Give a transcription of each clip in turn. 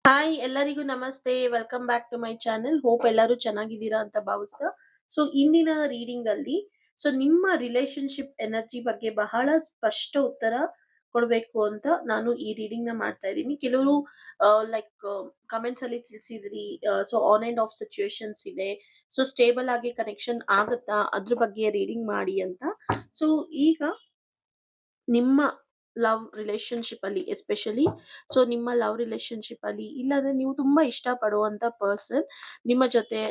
Hi ಎಲ್ಲರಿಗೂ ನಮಸ್ತೆ. Welcome back to my channel. Hope ಎಲ್ಲರೂ ಚೆನ್ನಾಗಿದ್ದೀರಾ ಅಂತ ಭಾವಿಸ್ತಾ. ಇಂದಿನ ರೀಡಿಂಗ್ ಅಲ್ಲಿ ನಿಮ್ಮ ರಿಲೇಶನ್‌ಶಿಪ್ ಎನರ್ಜಿ ಬಗ್ಗೆ ಬಹಳ ಸ್ಪಷ್ಟ ಉತ್ತರ ಕೊಡ್ಬೇಕು ಅಂತ ನಾನು ಈ ರೀಡಿಂಗ್‌ನ ಮಾಡ್ತಾ ಇದ್ದೀನಿ. ಕೆಲವರು ಲೈಕ್ ಕಮೆಂಟ್ಸ್ ಅಲ್ಲಿ ತಿಳಿಸಿದ್ರಿ. ಆನ್ ಅಂಡ್ ಆಫ್ ಸಿಚುಯೇಷನ್ಸ್ ಇದೆ. ಸ್ಟೇಬಲ್ ಆಗಿ ಕನೆಕ್ಷನ್ ಆಗುತ್ತಾ? ಅದ್ರ ಬಗ್ಗೆ ರೀಡಿಂಗ್ ಮಾಡಿ ಅಂತ. ಸೊ ಈಗ ನಿಮ್ಮ ಲವ್ ರಿಲೇಶನ್‌ಶಿಪ್ ಅಲ್ಲಿ ಎಸ್ಪೆಷಲಿ ನಿಮ್ಮ ಲವ್ ರಿಲೇಶನ್‌ಶಿಪ್ ಅಲ್ಲಿ ಇಲ್ಲಾಂದ್ರೆ ನೀವು ತುಂಬಾ ಇಷ್ಟ ಪಡುವಂತ ಪರ್ಸನ್ ನಿಮ್ಮ ಜೊತೆ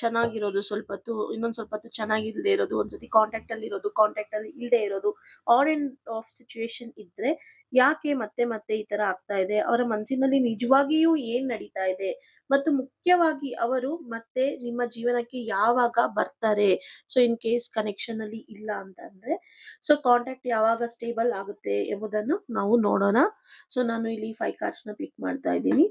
ಚೆನ್ನಾಗಿರೋದು ಸ್ವಲ್ಪ ಹೊತ್ತು, ಇನ್ನೊಂದ್ ಸ್ವಲ್ಪ ಹೊತ್ತು ಚೆನ್ನಾಗಿಲ್ದೇ ಇರೋದು, ಒಂದ್ಸತಿ ಕಾಂಟ್ಯಾಕ್ಟ್ ಅಲ್ಲಿ ಇರೋದು, ಕಾಂಟ್ಯಾಕ್ಟ್ ಅಲ್ಲಿ ಇಲ್ದೇ ಇರೋದು, ಆನ್ ಅಂಡ್ ಆಫ್ ಸಿಚುಯೇಷನ್ ಇದ್ರೆ ಯಾಕೆ ಮತ್ತೆ ಮತ್ತೆ ಈ ತರ ಆಗ್ತಾ ಇದೆ? ಅವರ ಮನಸ್ಸಿನಲ್ಲಿ ನಿಜವಾಗಿಯೂ ಏನ್ ನಡೀತಾ ಇದೆ? ಮತ್ತು ಮುಖ್ಯವಾಗಿ ಅವರು ಮತ್ತೆ ನಿಮ್ಮ ಜೀವನಕ್ಕೆ ಯಾವಾಗ ಬರ್ತಾರೆ? ಇನ್ ಕೇಸ್ ಕನೆಕ್ಷನ್ ಅಲ್ಲಿ ಇಲ್ಲ ಅಂತ ಅಂದ್ರೆ ಕಾಂಟ್ಯಾಕ್ಟ್ ಯಾವಾಗ ಸ್ಟೇಬಲ್ ಆಗುತ್ತೆ ಎಂಬುದನ್ನು ನಾವು ನೋಡೋಣ. ನಾನು ಇಲ್ಲಿ 5 ಕಾರ್ಡ್ಸ್‌ನ ಪಿಕ್ ಮಾಡ್ತಾ ಇದ್ದೀನಿ.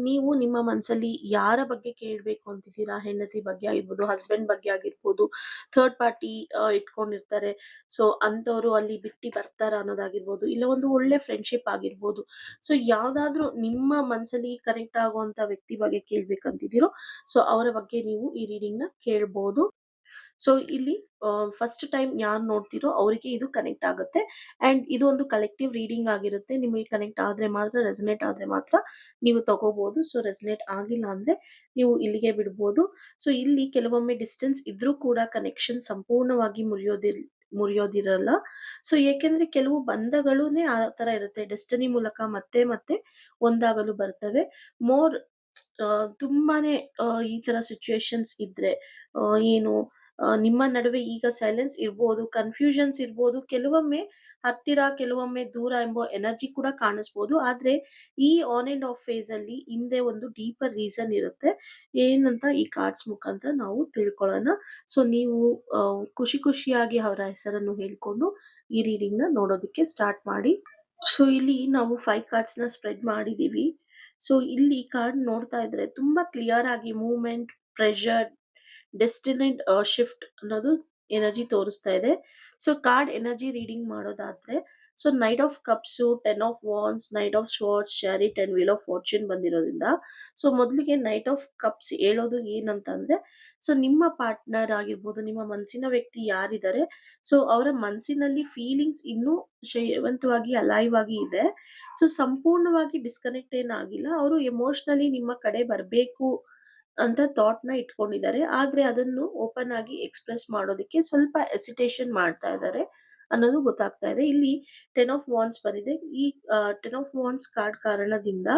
ನೀವು ನಿಮ್ಮ ಮನಸ್ಸಲ್ಲಿ ಯಾರ ಬಗ್ಗೆ ಕೇಳ್ಬೇಕು ಅಂತಿದ್ದೀರಾ? ಹೆಂಡತಿ ಬಗ್ಗೆ ಆಗಿರ್ಬೋದು, ಹಸ್ಬೆಂಡ್ ಬಗ್ಗೆ ಆಗಿರ್ಬೋದು, ಥರ್ಡ್ ಪಾರ್ಟಿ ಇಟ್ಕೊಂಡಿರ್ತಾರೆ. ಅಂಥವ್ರು ಅಲ್ಲಿ ಬಿಟ್ಟು ಬರ್ತಾರಾ ಅನ್ನೋದಾಗಿರ್ಬೋದು, ಇಲ್ಲ ಒಂದು ಒಳ್ಳೆ ಫ್ರೆಂಡ್‌ಶಿಪ್ ಆಗಿರ್ಬೋದು. ಯಾವ್ದಾದ್ರು ನಿಮ್ಮ ಮನಸ್ಸಲ್ಲಿ ಕನೆಕ್ಟ್ ಆಗುವಂತ ವ್ಯಕ್ತಿ ಬಗ್ಗೆ ಕೇಳ್ಬೇಕಂತಿದ್ದೀರೋ, ಅವರ ಬಗ್ಗೆ ನೀವು ಈ ರೀಡಿಂಗ್‌ನ ಕೇಳ್ಬೋದು. ಇಲ್ಲಿ ಫಸ್ಟ್ ಟೈಮ್ ಯಾರು ನೋಡ್ತಿರೋ ಅವರಿಗೆ ಇದು ಕನೆಕ್ಟ್ ಆಗುತ್ತೆ. ಅಂಡ್ ಇದು ಒಂದು ಕಲೆಕ್ಟಿವ್ ರೀಡಿಂಗ್ ಆಗಿರುತ್ತೆ. ನಿಮಗೆ ಕನೆಕ್ಟ್ ಆದ್ರೆ ಮಾತ್ರ, ರೆಸನೇಟ್ ಆದ್ರೆ ಮಾತ್ರ ನೀವು ತಗೋಬಹುದು. ರೆಸನೇಟ್ ಆಗಿಲ್ಲ ಅಂದ್ರೆ ನೀವು ಇಲ್ಲಿಗೆ ಬಿಡ್ಬೋದು. ಇಲ್ಲಿ ಕೆಲವೊಮ್ಮೆ ಡಿಸ್ಟೆನ್ಸ್ ಇದ್ರೂ ಕೂಡ ಕನೆಕ್ಷನ್ ಸಂಪೂರ್ಣವಾಗಿ ಮುರಿಯೋದಿರಲ್ಲ. ಏಕೆಂದ್ರೆ ಕೆಲವು ಬಂಧಗಳುನೇ ಆ ತರ ಇರುತ್ತೆ. ಡೆಸ್ಟಿನಿ ಮೂಲಕ ಮತ್ತೆ ಮತ್ತೆ ಒಂದಾಗಲು ಬರ್ತವೆ. ಮೋರ್ ತುಂಬಾನೇ ಈ ತರ ಸಿಚುಯೇಷನ್ಸ್ ಇದ್ರೆ ಆ, ಏನು ನಿಮ್ಮ ನಡುವೆ ಈಗ ಸೈಲೆನ್ಸ್ ಇರ್ಬೋದು, ಕನ್ಫ್ಯೂಷನ್ಸ್ ಇರ್ಬೋದು, ಕೆಲವೊಮ್ಮೆ ಹತ್ತಿರ, ಕೆಲವೊಮ್ಮೆ ದೂರ ಎಂಬ ಎನರ್ಜಿ ಕೂಡ ಕಾಣಿಸ್ಬೋದು. ಆದ್ರೆ ಈ ಆನ್ ಅಂಡ್ ಆಫ್ ಫೇಸ್ ಅಲ್ಲಿ ಹಿಂದೆ ಒಂದು ಡೀಪರ್ ರೀಸನ್ ಇರುತ್ತೆ. ಏನಂತ ಈ ಕಾರ್ಡ್ಸ್ ಮುಖಾಂತರ ನಾವು ತಿಳ್ಕೊಳ್ಳೋಣ. ನೀವು ಖುಷಿ ಖುಷಿಯಾಗಿ ಅವರ ಹೆಸರನ್ನು ಹೇಳ್ಕೊಂಡು ಈ ರೀಡಿಂಗ್ ನ ನೋಡೋದಕ್ಕೆ ಸ್ಟಾರ್ಟ್ ಮಾಡಿ. ಇಲ್ಲಿ ನಾವು 5 ಕಾರ್ಡ್ಸ್ ನ ಸ್ಪ್ರೆಡ್ ಮಾಡಿದೀವಿ. ಇಲ್ಲಿ ಕಾರ್ಡ್ ನೋಡ್ತಾ ಇದ್ರೆ ತುಂಬಾ ಕ್ಲಿಯರ್ ಆಗಿ ಮೂವ್ಮೆಂಟ್, ಪ್ರೆಷರ್, ಡೆಸ್ಟಿನೇಟ್ ಶಿಫ್ಟ್ ಅನ್ನೋದು ಎನರ್ಜಿ ತೋರಿಸ್ತಾ ಇದೆ. ಕಾರ್ಡ್ ಎನರ್ಜಿ ರೀಡಿಂಗ್ ಮಾಡೋದಾದ್ರೆ knight of cups, 10 of wands, knight of swords, chariot and wheel of fortune ಬಂದಿರೋದ್ರಿಂದ ಮೊದಲಿಗೆ ನೈಟ್ ಆಫ್ ಕಪ್ಸ್ ಹೇಳೋದು ಏನಂತಂದ್ರೆ ನಿಮ್ಮ ಪಾರ್ಟ್ನರ್ ಆಗಿರ್ಬೋದು, ನಿಮ್ಮ ಮನಸ್ಸಿನ ವ್ಯಕ್ತಿ ಯಾರಿದ್ದಾರೆ, ಅವರ ಮನಸ್ಸಿನಲ್ಲಿ ಫೀಲಿಂಗ್ಸ್ ಇನ್ನೂ ಜೀವಂತವಾಗಿ ಅಲೈವ್ ಆಗಿ ಇದೆ. ಸಂಪೂರ್ಣವಾಗಿ ಡಿಸ್ಕನೆಕ್ಟ್ ಏನಾಗಿಲ್ಲ. ಅವರು ಎಮೋಷನಲಿ ನಿಮ್ಮ ಕಡೆ ಬರಬೇಕು ಅಂತ ಥಾಟ್‌ನ ಇಟ್ಕೊಂಡಿದ್ದಾರೆ. ಆದ್ರೆ ಅದನ್ನು ಓಪನ್ ಆಗಿ ಎಕ್ಸ್‌ಪ್ರೆಸ್ ಮಾಡೋದಕ್ಕೆ ಸ್ವಲ್ಪ ಹೆಸಿಟೇಷನ್ ಮಾಡ್ತಾ ಇದ್ದಾರೆ ಅನ್ನೋದು ಗೊತ್ತಾಗ್ತಾ ಇದೆ. ಇಲ್ಲಿ 10 ಆಫ್ ವಾಂಡ್ಸ್ ಬಂದಿದೆ. ಈ 10 ಆಫ್ ವಾಂಡ್ಸ್ ಕಾರ್ಡ್ ಕಾರಣದಿಂದ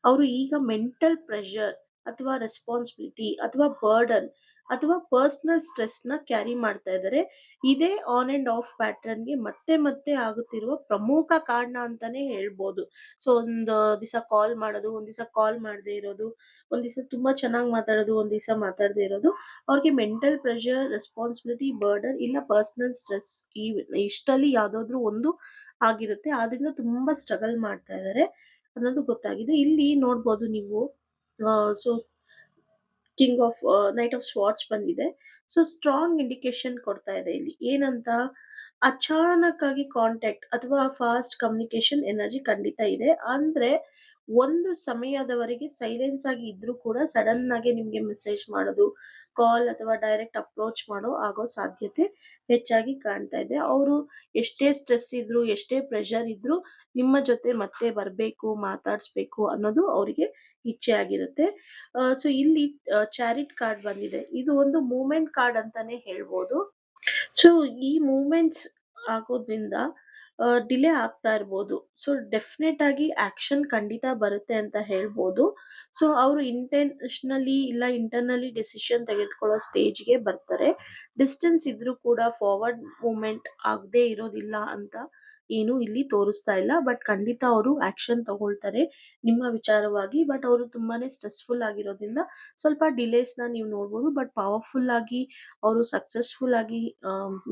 ಅವರು ಈಗ ಮೆಂಟಲ್ ಪ್ರೆಷರ್ ಅಥವಾ ರೆಸ್ಪಾನ್ಸಿಬಿಲಿಟಿ ಅಥವಾ ಬರ್ಡನ್ ಅಥವಾ ಪರ್ಸನಲ್ ಸ್ಟ್ರೆಸ್‌ನ ಕ್ಯಾರಿ ಮಾಡ್ತಾ ಇದ್ದಾರೆ. ಇದೇ ಆನ್ ಅಂಡ್ ಆಫ್ ಪ್ಯಾಟರ್ನ್‌ಗೆ ಮತ್ತೆ ಮತ್ತೆ ಆಗುತ್ತಿರುವ ಪ್ರಮುಖ ಕಾರಣ ಅಂತಾನೆ ಹೇಳ್ಬೋದು. ಒಂದು ದಿವಸ ಕಾಲ್ ಮಾಡೋದು, ಒಂದ್ ದಿವಸ ಕಾಲ್ ಮಾಡದೇ ಇರೋದು, ಒಂದ್ ದಿವಸ ತುಂಬಾ ಚೆನ್ನಾಗಿ ಮಾತಾಡೋದು, ಒಂದ್ ದಿವಸ ಮಾತಾಡದೇ ಇರೋದು. ಅವ್ರಿಗೆ ಮೆಂಟಲ್ ಪ್ರೆಷರ್, ರೆಸ್ಪಾನ್ಸಿಬಿಲಿಟಿ, ಬರ್ಡನ್ ಇಲ್ಲ ಪರ್ಸನಲ್ ಸ್ಟ್ರೆಸ್ ಇಷ್ಟರಲ್ಲಿ ಯಾವ್ದಾದ್ರು ಒಂದು ಆಗಿರುತ್ತೆ. ಆದ್ರಿಂದ ತುಂಬಾ ಸ್ಟ್ರಗಲ್ ಮಾಡ್ತಾ ಇದ್ದಾರೆ ಅನ್ನೋದು ಗೊತ್ತಾಗಿದೆ. ಇಲ್ಲಿ ನೋಡ್ಬೋದು ನೀವು ಆ so king of knight of swords ಬಂದಿದೆ. ಸ್ಟ್ರಾಂಗ್ ಇಂಡಿಕೇಶನ್ ಕೊಡ್ತಾ ಇದೆ ಇಲ್ಲಿ. ಏನಂತ? ಅಚಾನಕ್ ಆಗಿ ಕಾಂಟ್ಯಾಕ್ಟ್ ಅಥವಾ ಫಾಸ್ಟ್ ಕಮ್ಯುನಿಕೇಶನ್ ಎನರ್ಜಿ ಖಂಡಿತ ಇದೆ. ಅಂದ್ರೆ ಒಂದು ಸಮಯದವರೆಗೆ ಸೈಲೆನ್ಸ್ ಆಗಿ ಇದ್ರೂ ಕೂಡ ಸಡನ್ ಆಗಿ ನಿಮ್ಗೆ ಮೆಸೇಜ್ ಮಾಡೋದು, ಕಾಲ್ ಅಥವಾ ಡೈರೆಕ್ಟ್ ಅಪ್ರೋಚ್ ಆಗೋ ಸಾಧ್ಯತೆ ಹೆಚ್ಚಾಗಿ ಕಾಣ್ತಾ ಇದೆ. ಅವರು ಎಷ್ಟೇ ಸ್ಟ್ರೆಸ್ ಇದ್ರು, ಎಷ್ಟೇ ಪ್ರೆಷರ್ ಇದ್ರು ನಿಮ್ಮ ಜೊತೆ ಮತ್ತೆ ಬರ್ಬೇಕು, ಮಾತಾಡ್ಸ್ಬೇಕು ಅನ್ನೋದು ಅವರಿಗೆ ಇಚ್ಛೆ ಆಗಿರುತ್ತೆ. ಇಲ್ಲಿ ಚಾರಿಟ್ ಕಾರ್ಡ್ ಬಂದಿದೆ. ಇದು ಒಂದು ಮೂವ್ಮೆಂಟ್ ಕಾರ್ಡ್ ಅಂತಾನೆ ಹೇಳ್ಬೋದು. ಸೊ ಈ ಮೂವ್ಮೆಂಟ್ಸ್ ಆಗೋದ್ರಿಂದ ಡಿಲೇ ಆಗ್ತಾ ಇರ್ಬೋದು. ಡೆಫಿನೆಟ್ ಆಗಿ ಆಕ್ಷನ್ ಖಂಡಿತ ಬರುತ್ತೆ ಅಂತ ಹೇಳ್ಬೋದು. ಅವರು ಇಂಟೆನ್ಷನಲಿ ಇಲ್ಲ ಇಂಟರ್ನಲಿ ಡಿಸಿಷನ್ ತೆಗೆದುಕೊಳ್ಳೋ ಸ್ಟೇಜ್‌ಗೆ ಬರ್ತಾರೆ. ಡಿಸ್ಟೆನ್ಸ್ ಇದ್ರೂ ಕೂಡ ಫಾರ್ವರ್ಡ್ ಮೂವ್‌ಮೆಂಟ್ ಆಗದೆ ಇರೋದಿಲ್ಲ ಅಂತ ಏನು ಇಲ್ಲಿ ತೋರಿಸ್ತಾ ಇಲ್ಲ. ಬಟ್ ಖಂಡಿತ ಅವರು ಆಕ್ಷನ್ ತಗೊಳ್ತಾರೆ ನಿಮ್ಮ ವಿಚಾರವಾಗಿ. ಬಟ್ ಅವರು ತುಂಬಾನೇ ಸ್ಟ್ರೆಸ್‌ಫುಲ್ ಆಗಿರೋದ್ರಿಂದ ಸ್ವಲ್ಪ ಡಿಲೇಸ್‌ನ ನೀವು ನೋಡ್ಬೋದು. ಬಟ್ ಪವರ್‌ಫುಲ್ ಆಗಿ ಅವರು ಸಕ್ಸಸ್‌ಫುಲ್ ಆಗಿ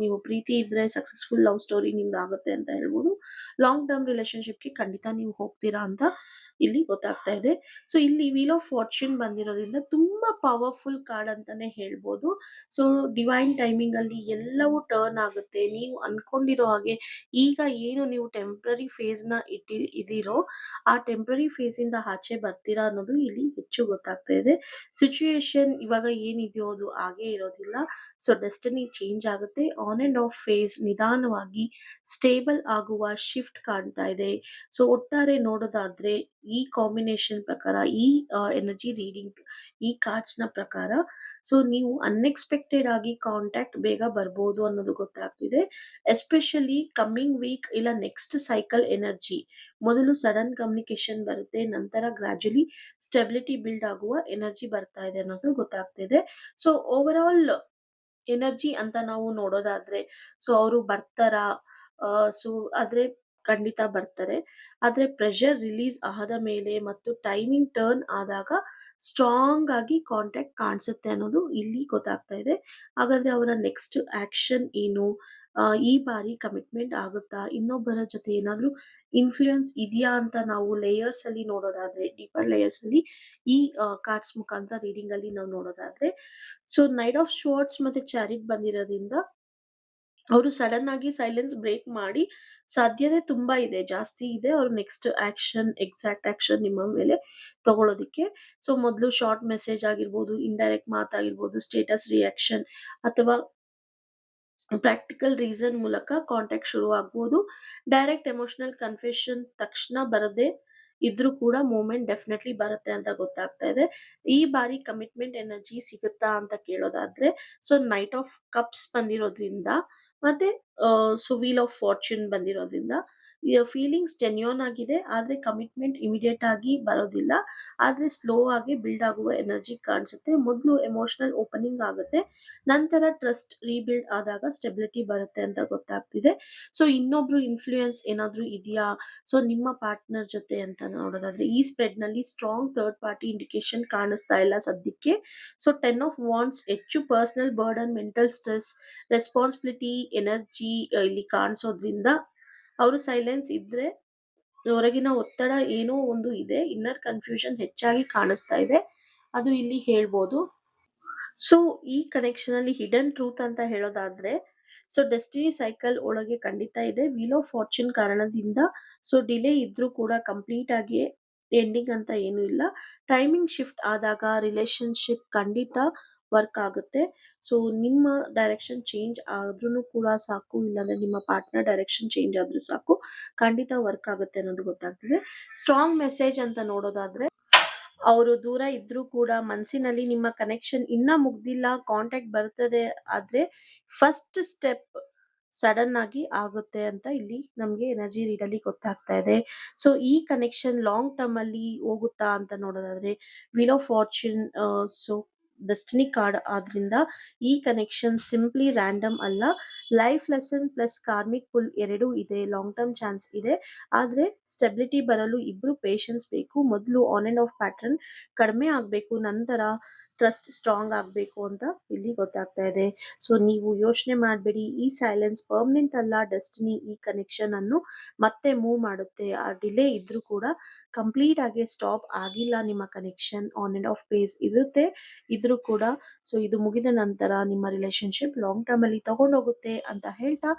ನೀವು ಪ್ರೀತಿ ಇದ್ರೆ ಸಕ್ಸಸ್‌ಫುಲ್ ಲವ್ ಸ್ಟೋರಿ ನಿಮ್ದಾಗುತ್ತೆ ಅಂತ ಹೇಳ್ಬೋದು. ಲಾಂಗ್ ಟರ್ಮ್ ರಿಲೇಶನ್‌ಶಿಪ್‌ಗೆ ಖಂಡಿತ ನೀವು ಹೋಗ್ತೀರಾ ಅಂತ ಇಲ್ಲಿ ಗೊತ್ತಾಗ್ತಾ ಇದೆ. ಸೊ ಇಲ್ಲಿ ವೀಲ್ ಆಫ್ ಫಾರ್ಚ್ಯೂನ್ ಬಂದಿರೋದ್ರಿಂದ ತುಂಬಾ ಪವರ್‌ಫುಲ್ ಕಾರ್ಡ್ ಅಂತಾನೆ ಹೇಳ್ಬೋದು. ಸೊ ಡಿವೈನ್ ಟೈಮಿಂಗ್ ಅಲ್ಲಿ ಎಲ್ಲವೂ ಟರ್ನ್ ಆಗುತ್ತೆ. ನೀವು ಅನ್ಕೊಂಡಿರೋ ಹಾಗೆ ಈಗ ಏನು ನೀವು ಟೆಂಪರರಿ ಫೇಸ್‌ನ ಇದೀರೋ, ಆ ಟೆಂಪರರಿ ಫೇಸ್ ಇಂದ ಆಚೆ ಬರ್ತೀರಾ ಅನ್ನೋದು ಇಲ್ಲಿ ಹೆಚ್ಚು ಗೊತ್ತಾಗ್ತಾ ಇದೆ. ಸಿಚುಯೇಷನ್ ಇವಾಗ ಏನಿದೆಯೋ ಅದು ಹಾಗೇ ಇರೋದಿಲ್ಲ. ಸೊ ಡೆಸ್ಟಿನಿ ಚೇಂಜ್ ಆಗುತ್ತೆ. ಆನ್ ಅಂಡ್ ಆಫ್ ಫೇಸ್ ನಿಧಾನವಾಗಿ ಸ್ಟೇಬಲ್ ಆಗುವ ಶಿಫ್ಟ್ ಕಾಣ್ತಾ ಇದೆ. ಸೊ ಒಟ್ಟಾರೆ ನೋಡೋದಾದ್ರೆ ಈ ಕಾಂಬಿನೇಷನ್ ಪ್ರಕಾರ ಈ ಎನರ್ಜಿ ರೀಡಿಂಗ್ ಈ ಕಾರ್ಡ್ಸ್‌ನ ಪ್ರಕಾರ ಸೊ ನೀವು ಅನ್‌ಎಕ್ಸ್‌ಪೆಕ್ಟೆಡ್ ಆಗಿ ಕಾಂಟ್ಯಾಕ್ಟ್ ಬೇಗ ಬರ್ಬೋದು ಅನ್ನೋದು ಗೊತ್ತಾಗ್ತಿದೆ. ಎಸ್ಪೆಷಲಿ ಕಮ್ಮಿಂಗ್ ವೀಕ್ ಇಲ್ಲ ನೆಕ್ಸ್ಟ್ ಸೈಕಲ್ ಎನರ್ಜಿ. ಮೊದಲು ಸಡನ್ ಕಮ್ಯುನಿಕೇಷನ್ ಬರುತ್ತೆ. ನಂತರ ಗ್ರ್ಯಾಜುಯಲಿ ಸ್ಟೆಬಿಲಿಟಿ ಬಿಲ್ಡ್ ಆಗುವ ಎನರ್ಜಿ ಬರ್ತಾ ಇದೆ ಅನ್ನೋದು ಗೊತ್ತಾಗ್ತಿದೆ. ಸೊ ಓವರ್ ಆಲ್ ಎನರ್ಜಿ ಅಂತ ನಾವು ನೋಡೋದಾದ್ರೆ ಸೊ ಅವರು ಬರ್ತಾರಾ? ಸೊ ಆದ್ರೆ ಖಂಡಿತ ಬರ್ತಾರೆ. ಆದ್ರೆ ಪ್ರೆಷರ್ ರಿಲೀಸ್ ಆದ ಮೇಲೆ ಮತ್ತು ಟೈಮಿಂಗ್ ಟರ್ನ್ ಆದಾಗ ಸ್ಟ್ರಾಂಗ್ ಆಗಿ ಕಾಂಟ್ಯಾಕ್ಟ್ ಕಾಣಿಸುತ್ತೆ ಅನ್ನೋದು ಇಲ್ಲಿ ಗೊತ್ತಾಗ್ತಾ ಇದೆ. ಹಾಗಾದ್ರೆ ಅವರ ನೆಕ್ಸ್ಟ್ ಆಕ್ಷನ್ ಏನು? ಈ ಬಾರಿ ಕಮಿಟ್ಮೆಂಟ್ ಆಗುತ್ತಾ? ಇನ್ನೊಬ್ಬರ ಜೊತೆ ಏನಾದ್ರೂ ಇನ್ಫ್ಲೂಯೆನ್ಸ್ ಇದೆಯಾ ಅಂತ ನಾವು ಲೇಯರ್ಸ್ ಅಲ್ಲಿ ನೋಡೋದಾದ್ರೆ, ಡೀಪರ್ ಲೇಯರ್ಸ್ ಅಲ್ಲಿ ಈ ಕಾರ್ಡ್ಸ್ ಮುಖಾಂತರ ರೀಡಿಂಗ್ ಅಲ್ಲಿ ನಾವು ನೋಡೋದಾದ್ರೆ ಸೊ ನೈಟ್ ಆಫ್ ಸ್ವೋರ್ಡ್ಸ್ ಮತ್ತೆ ಚಾರಿಟ್ ಬಂದಿರೋದ್ರಿಂದ ಅವರು ಸಡನ್ ಆಗಿ ಸೈಲೆನ್ಸ್ ಬ್ರೇಕ್ ಮಾಡಿ ಸಾಧ್ಯತೆ ತುಂಬಾ ಇದೆ. ಜಾಸ್ತಿ ಇದೆ. ಅವ್ರ ನೆಕ್ಸ್ಟ್ ಆಕ್ಷನ್ ಎಕ್ಸಾಕ್ಟ್ ಆಕ್ಷನ್ ನಿಮ್ಮ ಮೇಲೆ ತಗೊಳ್ಳೋದಿಕ್ಕೆ. ಸೊ ಮೊದಲು ಶಾರ್ಟ್ ಮೆಸೇಜ್ ಆಗಿರ್ಬೋದು, ಇಂಡೈರೆಕ್ಟ್ ಮಾತಾಗಿರ್ಬೋದು, ಸ್ಟೇಟಸ್ ರಿಯಾಕ್ಷನ್ ಅಥವಾ ಪ್ರಾಕ್ಟಿಕಲ್ ರೀಸನ್ ಮೂಲಕ ಕಾಂಟ್ಯಾಕ್ಟ್ ಶುರು ಆಗ್ಬೋದು. ಡೈರೆಕ್ಟ್ ಎಮೋಷನಲ್ ಕನ್ಫೆಷನ್ ತಕ್ಷಣ ಬರದೇ ಇದ್ರೂ ಕೂಡ ಮೂವ್‌ಮೆಂಟ್ ಡೆಫಿನೆಟ್‌ಲಿ ಬರುತ್ತೆ ಅಂತ ಗೊತ್ತಾಗ್ತಾ ಇದೆ. ಈ ಬಾರಿ ಕಮಿಟ್ಮೆಂಟ್ ಎನರ್ಜಿ ಸಿಗುತ್ತಾ ಅಂತ ಕೇಳೋದಾದ್ರೆ, ಸೊ ನೈಟ್ ಆಫ್ ಕಪ್ಸ್ ಬಂದಿರೋದ್ರಿಂದ ಮತ್ತೆ ಸೊ ವೀಲ್ ಆಫ್ ಫಾರ್ಚ್ಯೂನ್ ಬಂದಿರೋದ್ರಿಂದ ಫೀಲಿಂಗ್ಸ್ ಜೆನ್ಯೂನ್ ಆಗಿದೆ. ಆದ್ರೆ ಕಮಿಟ್ಮೆಂಟ್ ಇಮಿಡಿಯೇಟ್ ಆಗಿ ಬರೋದಿಲ್ಲ. ಆದ್ರೆ ಸ್ಲೋ ಆಗಿ ಬಿಲ್ಡ್ ಆಗುವ ಎನರ್ಜಿ ಕಾಣಿಸುತ್ತೆ. ಮೊದಲು ಎಮೋಷನಲ್ ಓಪನಿಂಗ್ ಆಗುತ್ತೆ. ನಂತರ ಟ್ರಸ್ಟ್ ರೀಬಿಲ್ಡ್ ಆದಾಗ ಸ್ಟೆಬಿಲಿಟಿ ಬರುತ್ತೆ ಅಂತ ಗೊತ್ತಾಗ್ತಿದೆ. ಸೊ ಇನ್ನೊಬ್ರು ಇನ್ಫ್ಲೂಯೆನ್ಸ್ ಏನಾದ್ರೂ ಇದೆಯಾ? ಸೊ ನಿಮ್ಮ ಪಾರ್ಟ್ನರ್ ಜೊತೆ ಅಂತ ನೋಡೋದಾದ್ರೆ ಈ ಸ್ಪ್ರೆಡ್‌ನಲ್ಲಿ ಸ್ಟ್ರಾಂಗ್ ಥರ್ಡ್ ಪಾರ್ಟಿ ಇಂಡಿಕೇಶನ್ ಕಾಣಿಸ್ತಾ ಇಲ್ಲ ಸದ್ಯಕ್ಕೆ. ಸೊ 10 ಆಫ್ ವಾಂಡ್ಸ್ ಹೆಚ್ಚು personal burden, mental stress, responsibility energy ಇಲ್ಲಿ ಕಾಣಿಸೋದ್ರಿಂದ ಅವರು ಸೈಲೆನ್ಸ್ ಇದ್ರೆ ಹೊರಗಿನ ಒತ್ತಡ ಏನೋ ಒಂದು ಇದೆ. ಇನ್ನರ್ ಕನ್ಫ್ಯೂಷನ್ ಹೆಚ್ಚಾಗಿ ಕಾಣಿಸ್ತಾ ಇದೆ. ಅದು ಇಲ್ಲಿ ಹೇಳ್ಬೋದು. ಸೊ ಈ ಕನೆಕ್ಷನ್ ಅಲ್ಲಿ ಹಿಡನ್ ಟ್ರೂತ್ ಅಂತ ಹೇಳೋದಾದ್ರೆ ಸೊ ಡೆಸ್ಟಿನಿ ಸೈಕಲ್ ಒಳಗೆ ಖಂಡಿತ ಇದೆ. ವೀಲ್ ಆಫ್ ಫಾರ್ಚ್ಯೂನ್ ಕಾರಣದಿಂದ ಸೊ ಡಿಲೇ ಇದ್ರೂ ಕೂಡ ಕಂಪ್ಲೀಟ್ ಆಗಿ ಎಂಡಿಂಗ್ ಅಂತ ಏನು ಇಲ್ಲ. ಟೈಮಿಂಗ್ ಶಿಫ್ಟ್ ಆದಾಗ ರಿಲೇಶನ್ಶಿಪ್ ಖಂಡಿತ ವರ್ಕ್ ಆಗುತ್ತೆ. ಸೊ ನಿಮ್ಮ ಡೈರೆಕ್ಷನ್ ಚೇಂಜ್ ಆದ್ರೂ ಕೂಡ ಸಾಕು, ಇಲ್ಲಾಂದ್ರೆ ನಿಮ್ಮ ಪಾರ್ಟ್ನರ್ ಡೈರೆಕ್ಷನ್ ಚೇಂಜ್ ಆದ್ರೂ ಸಾಕು, ಖಂಡಿತ ವರ್ಕ್ ಆಗುತ್ತೆ ಅನ್ನೋದು ಗೊತ್ತಾಗ್ತದೆ. ಸ್ಟ್ರಾಂಗ್ ಮೆಸೇಜ್ ಅಂತ ನೋಡೋದಾದ್ರೆ ಅವರು ದೂರ ಇದ್ರೂ ಕೂಡ ಮನಸ್ಸಿನಲ್ಲಿ ನಿಮ್ಮ ಕನೆಕ್ಷನ್ ಇನ್ನ ಮುಗ್ದಿಲ್ಲ, ಕಾಂಟ್ಯಾಕ್ಟ್ ಬರ್ತದೆ. ಆದ್ರೆ ಫಸ್ಟ್ ಸ್ಟೆಪ್ ಸಡನ್ ಆಗಿ ಆಗುತ್ತೆ ಅಂತ ಇಲ್ಲಿ ನಮ್ಗೆ ಎನರ್ಜಿ ರೀಡ್ ಅಲ್ಲಿ ಗೊತ್ತಾಗ್ತಾ ಇದೆ. ಸೊ ಈ ಕನೆಕ್ಷನ್ ಲಾಂಗ್ ಟರ್ಮ್ ಅಲ್ಲಿ ಹೋಗುತ್ತಾ ಅಂತ ನೋಡೋದಾದ್ರೆ wheel of fortune so destiny card ಆದ್ರಿಂದ ಈ ಕನೆಕ್ಷನ್ ಸಿಂಪ್ಲಿ ರ್ಯಾಂಡಮ್ ಅಲ್ಲ. Life lesson plus karmic pull ಎರಡೂ ಇದೆ. ಲಾಂಗ್ ಟರ್ಮ್ ಚಾನ್ಸ್ ಇದೆ. ಆದ್ರೆ ಸ್ಟೆಬಿಲಿಟಿ ಬರಲು ಇಬ್ರು ಪೇಷನ್ಸ್ ಬೇಕು. ಮೊದಲು ಆನ್ ಅಂಡ್ ಆಫ್ ಪ್ಯಾಟರ್ನ್ ಕಡಿಮೆ ಆಗ್ಬೇಕು, ನಂತರ ಟ್ರಸ್ಟ್ ಸ್ಟ್ರಾಂಗ್ ಆಗ್ಬೇಕು ಅಂತ ಇಲ್ಲಿ ಗೊತ್ತಾಗ್ತಾ ಇದೆ. ಸೊ ನೀವು ಯೋಚನೆ ಮಾಡಬೇಡಿ, ಈ ಸೈಲೆನ್ಸ್ ಪರ್ಮನೆಂಟ್ ಅಲ್ಲ. ಡೆಸ್ಟಿನಿ ಈ ಕನೆಕ್ಷನ್ ಅನ್ನು ಮತ್ತೆ ಮೂವ್ ಮಾಡುತ್ತೆ. ಆ ಡಿಲೇ ಇದ್ರೂ ಕೂಡ ಕಂಪ್ಲೀಟ್ ಆಗಿ ಸ್ಟಾಪ್ ಆಗಿಲ್ಲ. ನಿಮ್ಮ connection on and off phase ಇರುತ್ತೆ ಇದ್ರೂ ಕೂಡ. ಸೊ ಇದು ಮುಗಿದ ನಂತರ ನಿಮ್ಮ ರಿಲೇಶನ್ಶಿಪ್ ಲಾಂಗ್ ಟರ್ಮ್ ಅಲ್ಲಿ ತಗೊಂಡೋಗುತ್ತೆ ಅಂತ ಹೇಳ್ತಾ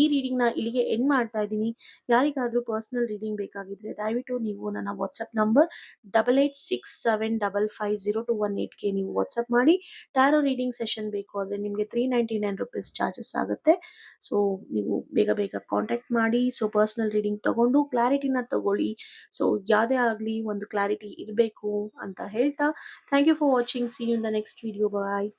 ಈ ರೀಡಿಂಗ್ ನ ಇಲ್ಲಿಗೆ ಎಂಡ್ ಮಾಡ್ತಾ ಇದ್ದೀನಿ. ಯಾರಿಗಾದ್ರೂ ಪರ್ಸನಲ್ ರೀಡಿಂಗ್ ಬೇಕಾಗಿದ್ರೆ ದಯವಿಟ್ಟು ನೀವು ನನ್ನ ವಾಟ್ಸ್ಆಪ್ ನಂಬರ್ 8867550218ಗೆ ನೀವು ವಾಟ್ಸ್ಆಪ್ ಮಾಡಿ. ಟ್ಯಾರೋ ರೀಡಿಂಗ್ ಸೆಷನ್ ಬೇಕು ಅಂದ್ರೆ ನಿಮಗೆ ₹399 ಚಾರ್ಜಸ್ ಆಗುತ್ತೆ. ಸೊ ನೀವು ಬೇಗ ಬೇಗ ಕಾಂಟ್ಯಾಕ್ಟ್ ಮಾಡಿ. ಸೊ ಪರ್ಸನಲ್ ರೀಡಿಂಗ್ ತಗೊಂಡು ಕ್ಲಾರಿಟಿನ ತಗೊಳ್ಳಿ. ಸೊ ಯಾವ್ದೇ ಆಗ್ಲಿ ಒಂದು ಕ್ಲಾರಿಟಿ ಇರಬೇಕು ಅಂತ ಹೇಳ್ತಾ thank you for watching. See you in the next video. Bye.